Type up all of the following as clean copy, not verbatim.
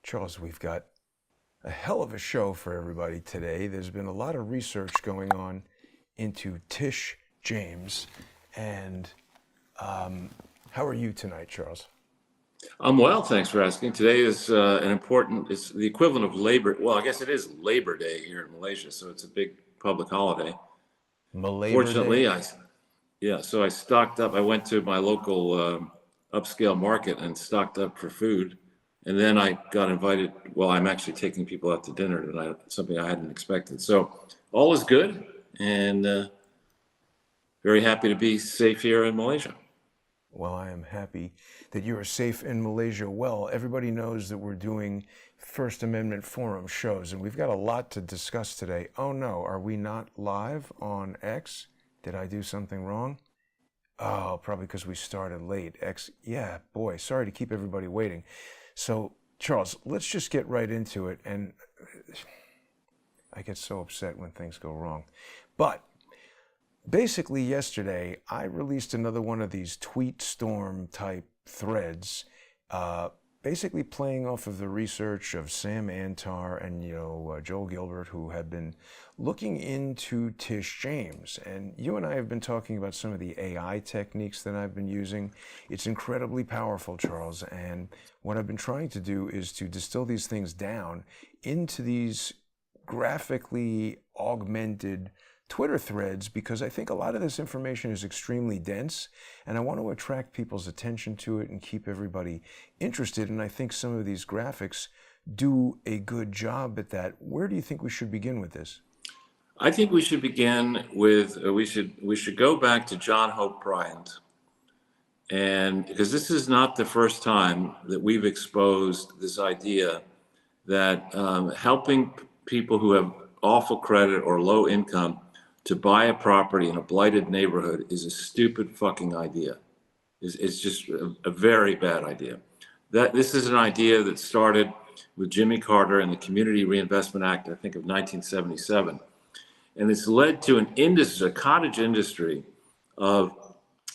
Charles, we've got a hell of a show for everybody today. There's been a lot of research going on into Tish James. And how are you tonight, Charles? I'm well, thanks for asking. Today is it's the equivalent of Labor, well, I guess it is Labor Day here in Malaysia, so it's a big public holiday. Malabor Day? Fortunately, so I stocked up. I went to my local upscale market and stocked up for food. And then I got invited, well, I'm actually taking people out to dinner tonight, something I hadn't expected. So all is good and very happy to be safe here in Malaysia. Well, I am happy that you are safe in Malaysia. Well, everybody knows that we're doing First Amendment Forum shows, and we've got a lot to discuss today. Oh no, are we not live on X? Did I do something wrong? Oh, probably because we started late. X, yeah, boy, sorry to keep everybody waiting. So, Charles, let's just get right into it. And I get so upset when things go wrong. But basically, yesterday, I released another one of these tweet storm type threads, basically playing off of the research of Sam Antar and, Joel Gilbert, who have been looking into Tish James. And you and I have been talking about some of the AI techniques that I've been using. It's incredibly powerful, Charles. And what I've been trying to do is to distill these things down into these graphically augmented Twitter threads, because I think a lot of this information is extremely dense and I want to attract people's attention to it and keep everybody interested. And I think some of these graphics do a good job at that. Where do you think we should begin with this? I think we should begin with we should go back to John Hope Bryant, and because this is not the first time that we've exposed this idea that helping people who have awful credit or low income to buy a property in a blighted neighborhood is a stupid fucking idea. It's just a very bad idea. That this is an idea that started with Jimmy Carter and the Community Reinvestment Act, I think of 1977. And it's led to an industry, a cottage industry of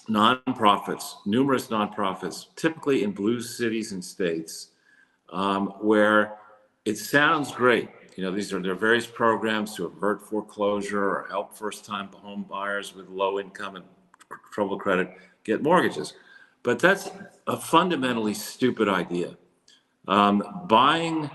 nonprofits, numerous nonprofits, typically in blue cities and states, where it sounds great. There are various programs to avert foreclosure or help first-time home buyers with low income and troubled credit get mortgages. But that's a fundamentally stupid idea. Buying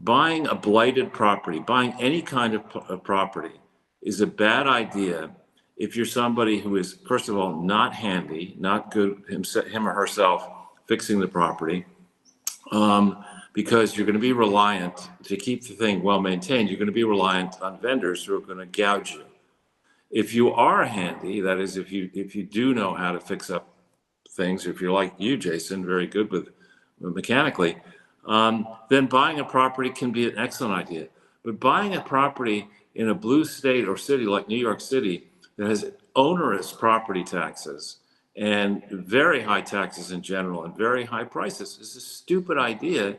a blighted property, buying any kind of property is a bad idea if you're somebody who is, first of all, not handy, not good him or herself fixing the property, because you're going to be reliant to keep the thing well maintained. You're going to be reliant on vendors who are going to gouge you. If you are handy, that is, if you do know how to fix up things, if you're like you, Jason, very good with mechanically, then buying a property can be an excellent idea. But buying a property in a blue state or city like New York City that has onerous property taxes and very high taxes in general and very high prices is a stupid idea.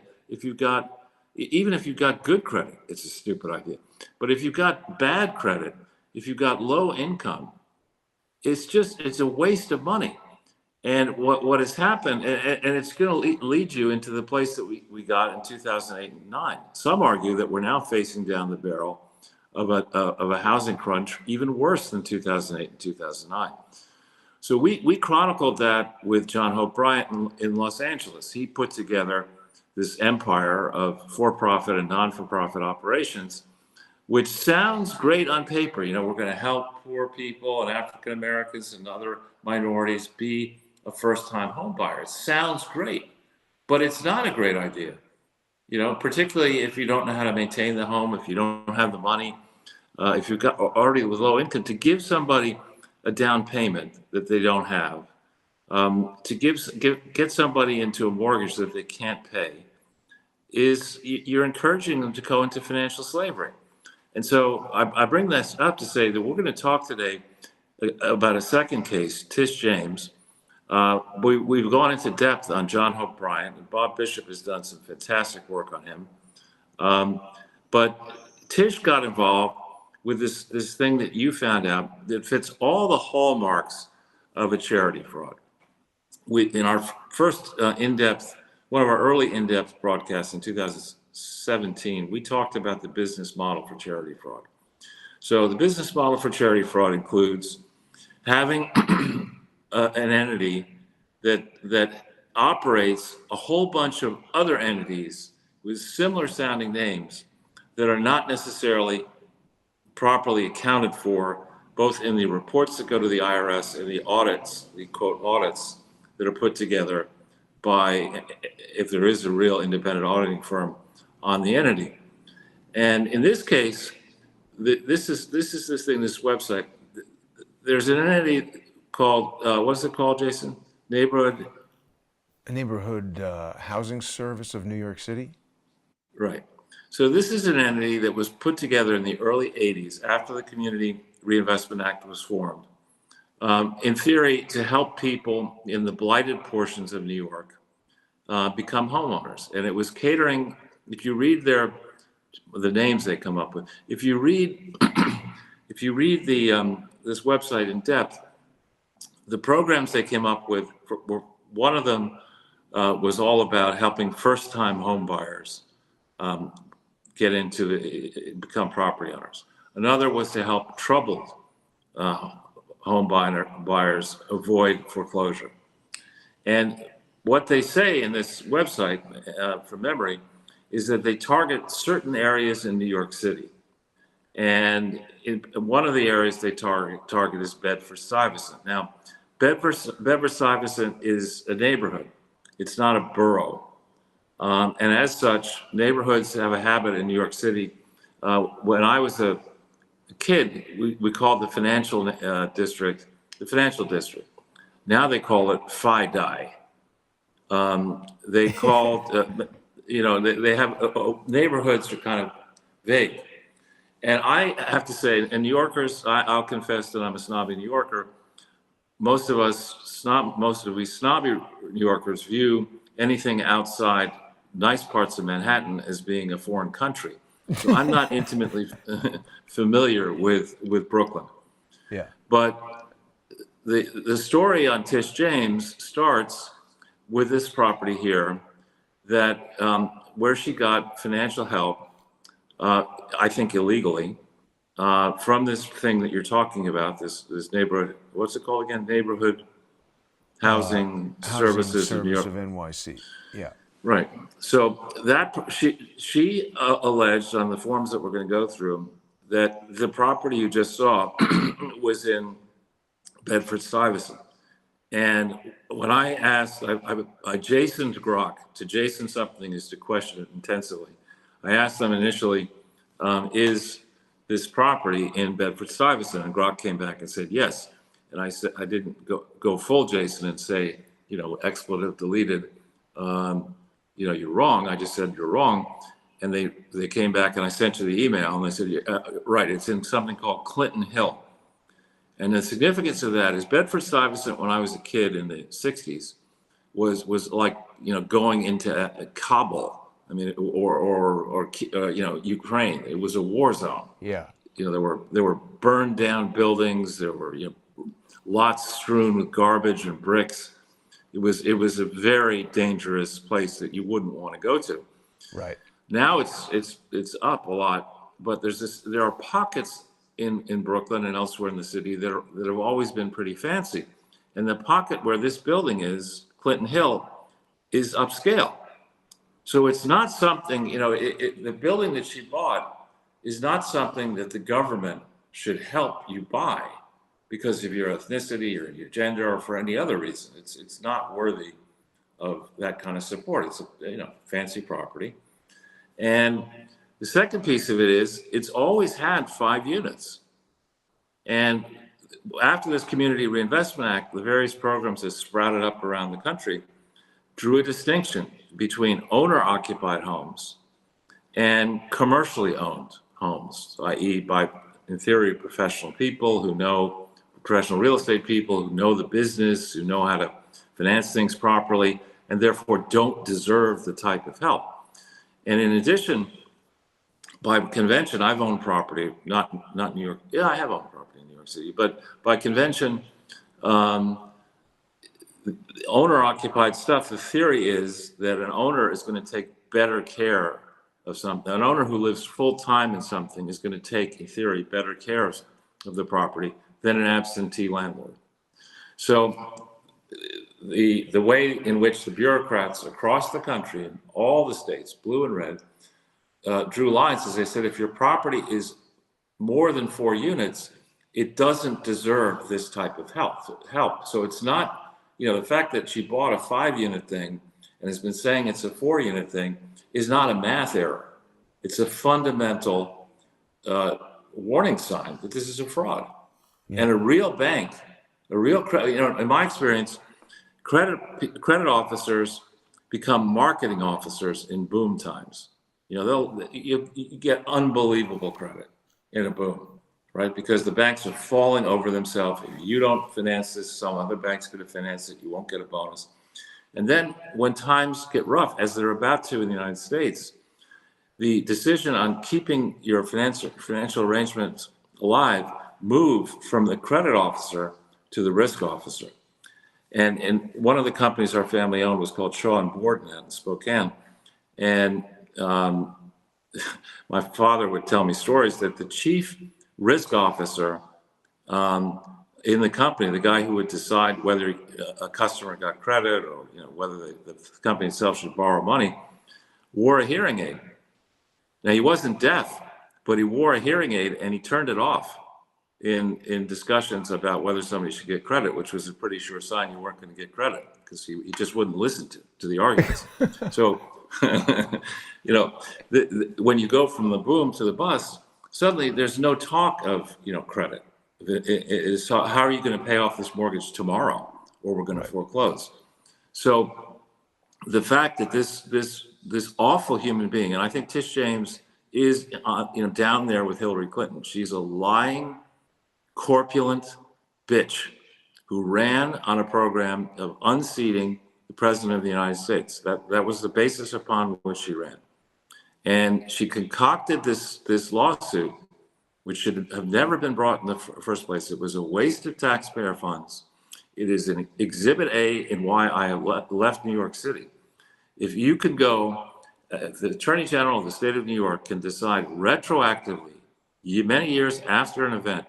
Even if you've got good credit, it's a stupid idea. But if you've got bad credit, if you've got low income, it's a waste of money. And what has happened, and it's going to lead you into the place that we got in 2008 and 9. Some argue that we're now facing down the barrel of a housing crunch even worse than 2008 and 2009. So we chronicled that with John Hope Bryant in Los Angeles. He put together this empire of for-profit and non-for-profit operations, which sounds great on paper. We're going to help poor people and African Americans and other minorities be a first-time home buyer. It sounds great, but it's not a great idea. Particularly if you don't know how to maintain the home, if you don't have the money, if you've got already with low income, to give somebody a down payment that they don't have, to get somebody into a mortgage that they can't pay, you're encouraging them to go into financial slavery. And so I bring this up to say that we're going to talk today about a second case, Tish James. We've gone into depth on John Hope Bryant, and Bob Bishop has done some fantastic work on him. But Tish got involved with this thing that you found out that fits all the hallmarks of a charity fraud. In our first in-depth one of our early in-depth broadcasts in 2017, we talked about the business model for charity fraud. So the business model for charity fraud includes having an entity that operates a whole bunch of other entities with similar sounding names that are not necessarily properly accounted for, both in the reports that go to the IRS and the audits, the quote audits that are put together by, if there is a real independent auditing firm on the entity. And in this case, this website. There's an entity called what's it called, Jason? Neighborhood Housing Service of New York City. Right. So this is an entity that was put together in the early 80s after the Community Reinvestment Act was formed, in theory, to help people in the blighted portions of New York become homeowners. And it was catering, if you read the names they come up with, if you read this website in depth, the programs they came up with, one of them was all about helping first-time home buyers become property owners. Another was to help troubled home buyers avoid foreclosure. And what they say in this website, from memory, is that they target certain areas in New York City. And in one of the areas they target is Bedford-Stuyvesant. Now, Bedford-Stuyvesant is a neighborhood. It's not a borough. And as such, neighborhoods have a habit in New York City. When I was a kid, we called the financial district the financial district. Now they call it FI-DI. They called, they have neighborhoods are kind of vague. And I have to say, and New Yorkers, I'll confess that I'm a snobby New Yorker. Most of we snobby New Yorkers view anything outside nice parts of Manhattan as being a foreign country. So I'm not intimately familiar with Brooklyn. Yeah. But the story on Tish James starts with this property here that where she got financial help, I think illegally, from this thing that you're talking about, this neighborhood, what's it called again? Neighborhood Housing Services of New York. Of NYC. Yeah. Right. So that she alleged on the forms that we're going to go through that the property you just saw was in Bedford-Stuyvesant. And when I asked, I Jasoned Grok. To Jason something is to question it intensively. I asked them initially, is this property in Bedford-Stuyvesant? And Grok came back and said yes. And I said, I didn't go full Jason and say, expletive deleted, you're wrong. I just said you're wrong. And they came back and I sent you the email and they said, right, it's in something called Clinton Hill. And the significance of that is Bedford-Stuyvesant, when I was a kid in the 60s, was like, going into Kabul. I mean, or Ukraine. It was a war zone. Yeah. There were burned down buildings. There were lots strewn with garbage and bricks. It was a very dangerous place that you wouldn't want to go to. Right. Now it's up a lot, but there are pockets in Brooklyn and elsewhere in the city that have always been pretty fancy. And the pocket where this building is, Clinton Hill, is upscale. So it's not something, the building that she bought is not something that the government should help you buy because of your ethnicity or your gender or for any other reason. It's not worthy of that kind of support. It's a fancy property. And the second piece of it is it's always had 5 units. And after this Community Reinvestment Act, the various programs that sprouted up around the country drew a distinction between owner-occupied homes and commercially owned homes, i.e. by, in theory, professional people who know, professional real estate people who know the business, who know how to finance things properly, and therefore don't deserve the type of help. And in addition, by convention, I've owned property, not New York. Yeah, I have owned property in New York City, but by convention, owner-occupied stuff, the theory is that an owner is going to take better care of something. An owner who lives full-time in something is going to take, in theory, better care of the property than an absentee landlord. So the way in which the bureaucrats across the country, in all the states, blue and red, drew lines is they said, if your property is more than 4 units, it doesn't deserve this type of help. So it's not, the fact that she bought a 5-unit thing and has been saying it's a 4-unit thing is not a math error. It's a fundamental warning sign that this is a fraud. Yeah. And a real bank, a real credit, in my experience, credit officers become marketing officers in boom times. You get unbelievable credit in a boom, right? Because the banks are falling over themselves. If you don't finance this, some other bank's going to finance it. You won't get a bonus. And then when times get rough, as they're about to in the United States, the decision on keeping your financial arrangements alive move from the credit officer to the risk officer. And one of the companies our family owned was called Shaw and Borden in Spokane. And my father would tell me stories that the chief risk officer in the company, the guy who would decide whether a customer got credit or whether the company itself should borrow money, wore a hearing aid. Now, he wasn't deaf, but he wore a hearing aid and he turned it off in discussions about whether somebody should get credit, which was a pretty sure sign you weren't going to get credit because he just wouldn't listen to the arguments. So, when you go from the boom to the bust, suddenly there's no talk of, credit. It is how are you going to pay off this mortgage tomorrow, or we're going to foreclose. So the fact that this awful human being, and I think Tish James is, down there with Hillary Clinton. She's a lying, corpulent bitch who ran on a program of unseating the president of the United States. That was the basis upon which she ran. And she concocted this lawsuit, which should have never been brought in the first place. It was a waste of taxpayer funds. It is an Exhibit A in why I left New York City. If you could go, the Attorney General of the state of New York can decide retroactively, many years after an event,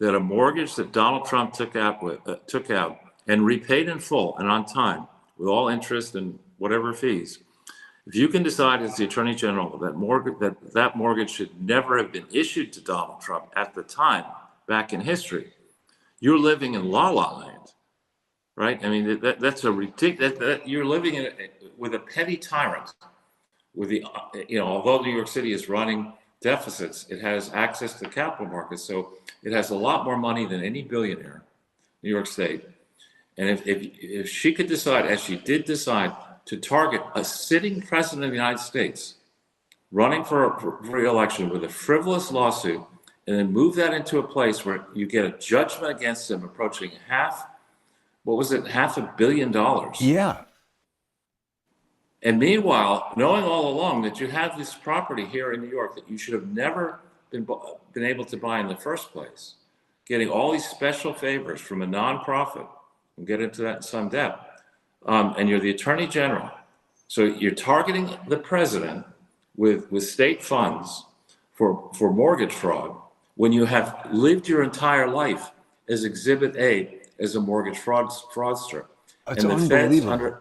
that a mortgage that Donald Trump took out and repaid in full and on time, with all interest and whatever fees, if you can decide as the Attorney General that mortgage should never have been issued to Donald Trump at the time, back in history, you're living in la la land, right? I mean, that's a ridiculous. You're living with a petty tyrant. With although New York City is running deficits, it has access to capital markets, so it has a lot more money than any billionaire, New York State. And if she could decide, as she did decide, to target a sitting president of the United States running for re-election with a frivolous lawsuit, and then move that into a place where you get a judgment against him approaching $500 million. Yeah. And meanwhile, knowing all along that you have this property here in New York that you should have never been able to buy in the first place, getting all these special favors from a nonprofit, we'll get into that in some depth, and you're the Attorney General. So you're targeting the president with state funds for mortgage fraud when you have lived your entire life as Exhibit A as a mortgage fraudster. It's unbelievable.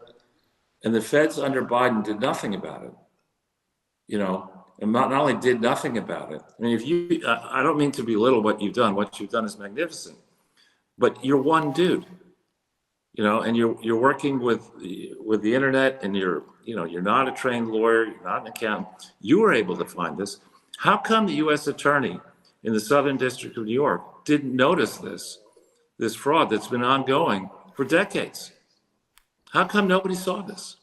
And the feds under Biden did nothing about it, and not only did nothing about it. I mean, I don't mean to belittle what you've done. What you've done is magnificent, but you're one dude, and you're working with the internet, and you're not a trained lawyer, you're not an accountant. You were able to find this. How come the U.S. attorney in the Southern District of New York didn't notice this fraud that's been ongoing for decades? How come nobody saw this?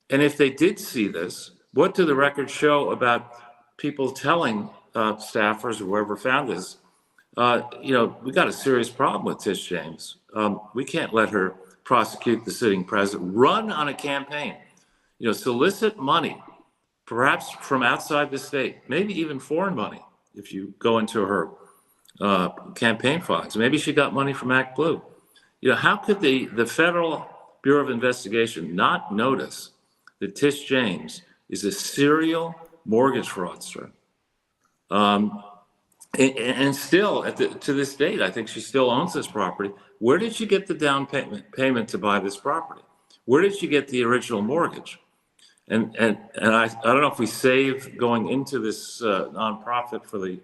And if they did see this, what do the records show about people telling staffers or whoever found this? We got a serious problem with Tish James. We can't let her prosecute the sitting president, run on a campaign, solicit money, perhaps from outside the state, maybe even foreign money, if you go into her campaign filings. Maybe she got money from ActBlue. How could the federal Bureau of Investigation not notice that Tish James is a serial mortgage fraudster? And still, to this date, I think she still owns this property. Where did she get the down payment to buy this property? Where did she get the original mortgage? And I don't know if we save going into this nonprofit for the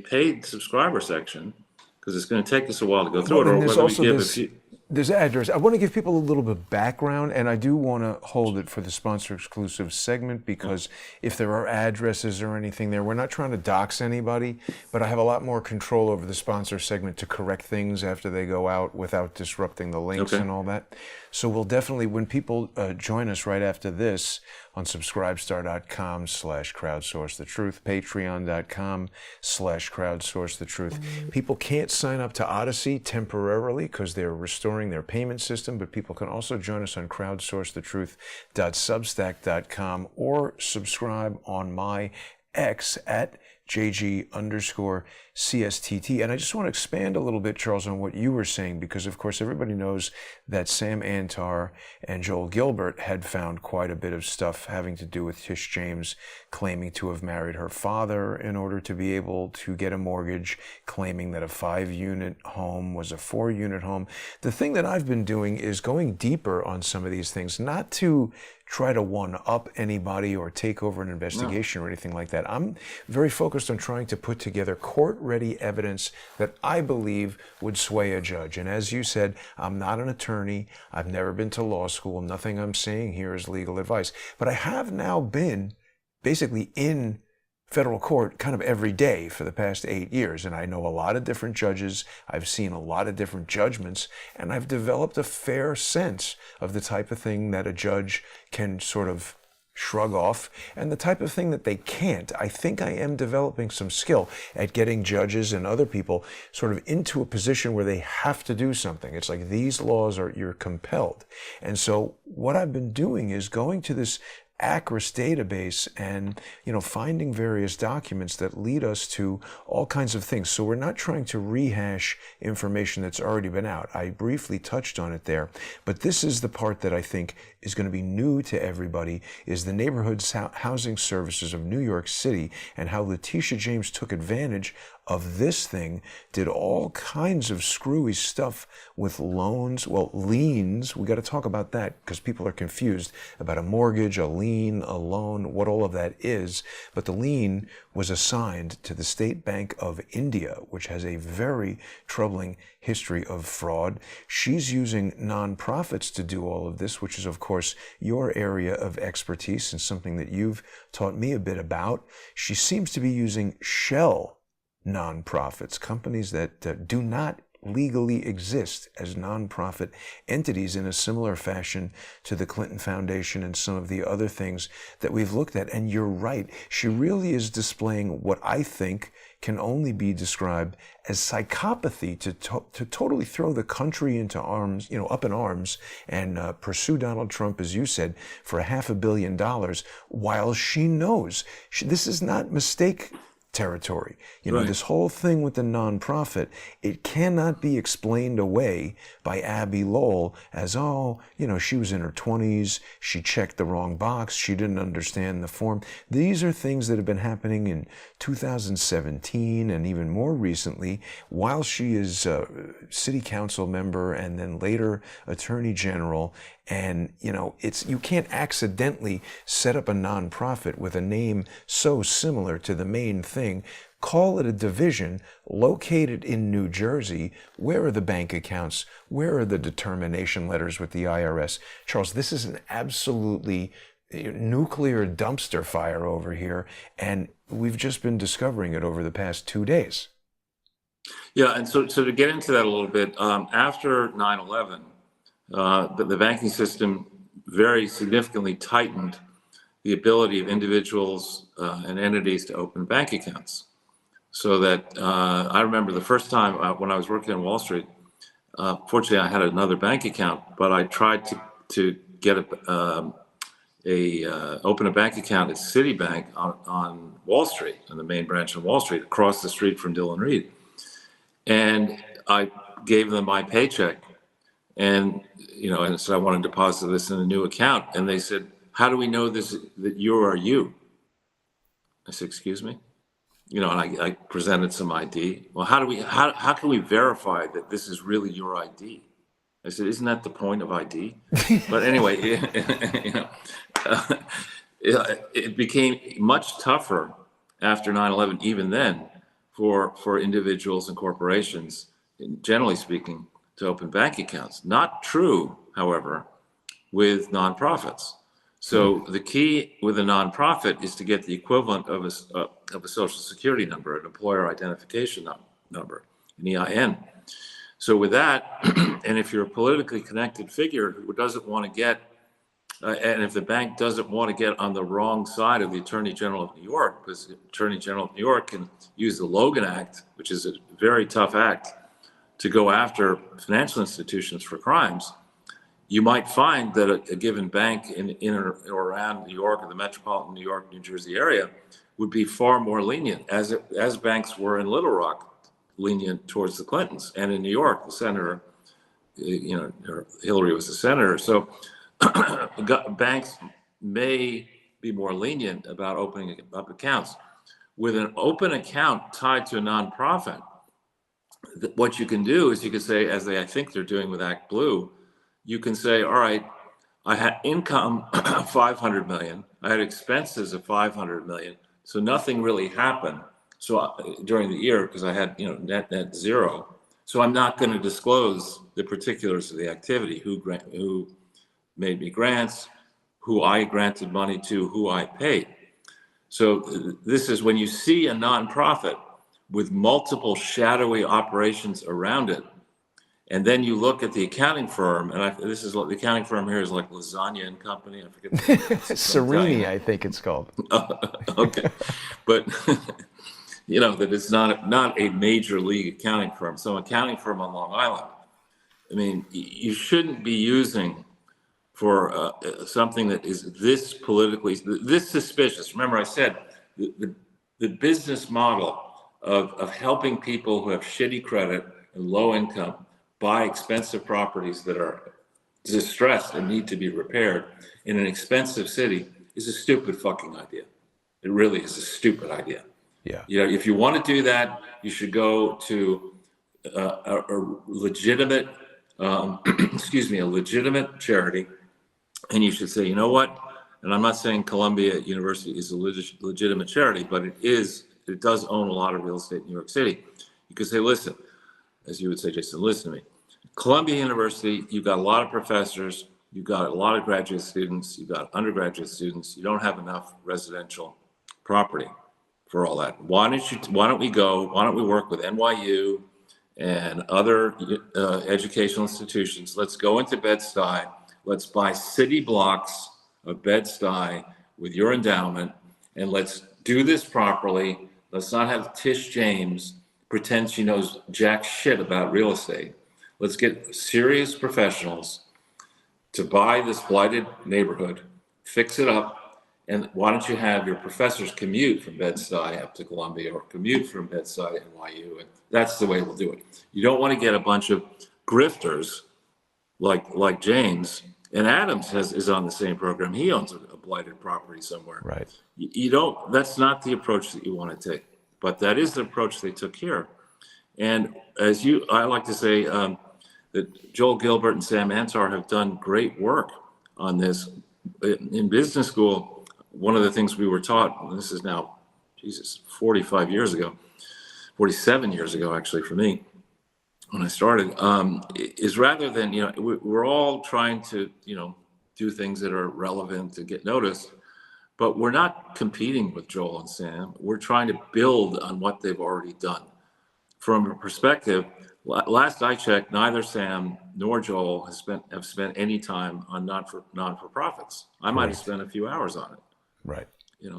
paid subscriber section, because it's going to take us a while to go through it, or whether we give a few. There's address. I want to give people a little bit of background, and I do want to hold it for the sponsor exclusive segment, because if there are addresses or anything there, we're not trying to dox anybody, but I have a lot more control over the sponsor segment to correct things after they go out without disrupting the links and all that. So we'll definitely, when people join us right after this on subscribestar.com/crowdsourcethetruth, patreon.com/crowdsourcethetruth. People can't sign up to Odyssey temporarily because they're restoring their payment system, but people can also join us on crowdsourcethetruth.substack.com or subscribe on my X at JG_CSTT. And I just want to expand a little bit, Charles, on what you were saying, because of course everybody knows that Sam Antar and Joel Gilbert had found quite a bit of stuff having to do with Tish James claiming to have married her father in order to be able to get a mortgage, claiming that a 5-unit home was a 4-unit home. The thing that I've been doing is going deeper on some of these things, not to try to one-up anybody or take over an investigation or anything like that. I'm very focused on trying to put together court-ready evidence that I believe would sway a judge. And as you said, I'm not an attorney. I've never been to law school. Nothing I'm saying here is legal advice. But I have now been basically in federal court kind of every day for the past 8 years. And I know a lot of different judges. I've seen a lot of different judgments, and I've developed a fair sense of the type of thing that a judge can sort of shrug off and the type of thing that they can't. I think I am developing some skill at getting judges and other people sort of into a position where they have to do something. It's like these laws you're compelled. And so what I've been doing is going to this ACRIS database and, finding various documents that lead us to all kinds of things. So we're not trying to rehash information that's already been out. I briefly touched on it there, but this is the part that I think is going to be new to everybody, is the neighborhood housing services of New York City and how Letitia James took advantage of this thing, did all kinds of screwy stuff with loans, liens. We got to talk about that because people are confused about a mortgage, a lien, a loan, what all of that is. But the lien was assigned to the State Bank of India, which has a very troubling history of fraud. She's using nonprofits to do all of this, which is, of course, your area of expertise and something that you've taught me a bit about. She seems to be using shell nonprofits, companies that do not legally exist as nonprofit entities in a similar fashion to the Clinton Foundation and some of the other things that we've looked at. And you're right, she really is displaying what I think can only be described as psychopathy to totally throw the country into arms, up in arms, and pursue Donald Trump, as you said, for $500 million, while she knows this is not mistake territory. Right. This whole thing with the nonprofit, it cannot be explained away by Abby Lowell as, she was in her 20s, she checked the wrong box, she didn't understand the form. These are things that have been happening in 2017 and even more recently, while she is a city council member and then later attorney general. And, you can't accidentally set up a nonprofit with a name so similar to the main thing. Call it a division located in New Jersey. Where are the bank accounts? Where are the determination letters with the IRS? Charles, this is an absolutely nuclear dumpster fire over here, and we've just been discovering it over the past 2 days. Yeah, and so to get into that a little bit, after 9/11, the banking system very significantly tightened the ability of individuals and entities to open bank accounts. So that I remember the first time when I was working on Wall Street, fortunately I had another bank account, but I tried to get open a bank account at Citibank on Wall Street, on the main branch on Wall Street, across the street from Dillon Reed. And I gave them my paycheck, And, and so I want to deposit this in a new account. And they said, how do we know this, that you are you? I said, excuse me? And I presented some ID. Well, how can we verify that this is really your ID? I said, isn't that the point of ID? But anyway, it became much tougher after 9/11, even then, for individuals and corporations, generally speaking, to open bank accounts. Not true, however, with nonprofits. So the key with a nonprofit is to get the equivalent of a social security number, an employer identification number, an EIN. So with that, and if you're a politically connected figure who doesn't want to get, and if the bank doesn't want to get on the wrong side of the Attorney General of New York, because the Attorney General of New York can use the Logan Act, which is a very tough act, to go after financial institutions for crimes, you might find that a given bank in or around New York or the metropolitan New York, New Jersey area would be far more lenient, as banks were in Little Rock, lenient towards the Clintons, and in New York, the senator, Hillary was the senator. So banks may be more lenient about opening up accounts. With an open account tied to a nonprofit, what you can do is you can say, as I think they're doing with Act Blue, you can say, all right, I had income of 500 million, I had expenses of 500 million, so nothing really happened. So during the year, because I had net zero, so I'm not going to disclose the particulars of the activity, who made me grants, who I granted money to, who I paid. So this is when you see a nonprofit with multiple shadowy operations around it, and then you look at the accounting firm, and this is what the accounting firm here is, like Lasagna and Company. I forget. Serini, I think it's called. Okay, but that it's not a major league accounting firm. So an accounting firm on Long Island. I mean, you shouldn't be using for something that is this politically, this suspicious. Remember, I said the business model of helping people who have shitty credit and low income buy expensive properties that are distressed and need to be repaired in an expensive city is a stupid fucking idea. It really is a stupid idea. Yeah. If you want to do that, you should go to a legitimate, a legitimate charity, and you should say, you know what? And I'm not saying Columbia University is a legitimate charity, but it does own a lot of real estate in New York City. You could say, listen, as you would say, Jason, listen to me. Columbia University, you've got a lot of professors, you've got a lot of graduate students, you've got undergraduate students, you don't have enough residential property for all that. Why don't we work with NYU and other educational institutions? Let's go into Bed-Stuy, let's buy city blocks of Bed-Stuy with your endowment, and let's do this properly. Let's not have Tish James pretend she knows jack shit about real estate. Let's get serious professionals to buy this blighted neighborhood, fix it up, and why don't you have your professors commute from Bed-Stuy up to Columbia, or commute from Bed-Stuy to NYU, and that's the way we'll do it. You don't want to get a bunch of grifters like James, and Adams is on the same program. He owns a blighted property somewhere. Right. That's not the approach that you want to take, but that is the approach they took here. And I like to say that Joel Gilbert and Sam Antar have done great work on this. In business school, one of the things we were taught, and this is now, 47 years ago, actually, for me, when I started, is rather than, we're all trying to, do things that are relevant to get noticed, but we're not competing with Joel and Sam. We're trying to build on what they've already done. From a perspective, last I checked, neither Sam nor Joel have spent any time on non-for-profits. I might have spent a few hours on it. Right.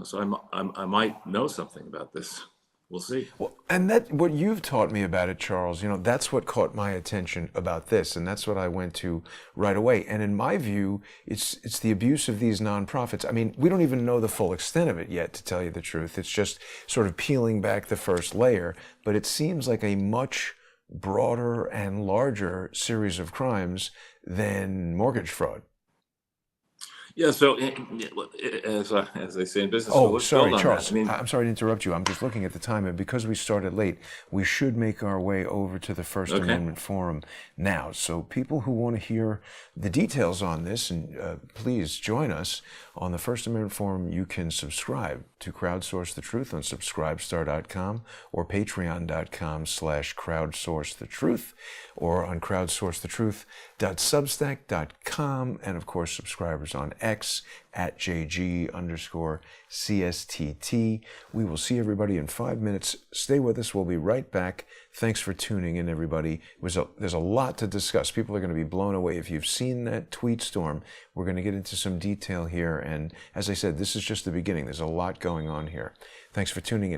So I might know something about this. We'll see. Well, and what you've taught me about it, Charles, that's what caught my attention about this, and that's what I went to right away. And in my view, it's the abuse of these nonprofits. I mean, we don't even know the full extent of it yet, to tell you the truth. It's just sort of peeling back the first layer, but it seems like a much broader and larger series of crimes than mortgage fraud. Yeah, so as they say in business, Oh, let's build sorry, on that. Charles. I'm sorry to interrupt you. I'm just looking at the time, and because we started late, we should make our way over to the First Okay. Amendment Forum now. So people who want to hear the details on this, and please join us on the First Amendment Forum. You can subscribe to Crowdsource the Truth on subscribestar.com or patreon.com/crowdsourcethetruth or on crowdsourcethetruth.substack.com, and of course subscribers on X at JG_CSTT. We will see everybody in 5 minutes. Stay with us. We'll be right back. Thanks for tuning in, everybody. There's a lot to discuss. People are going to be blown away. If you've seen that tweet storm, we're going to get into some detail here. And as I said, this is just the beginning. There's a lot going on here. Thanks for tuning in.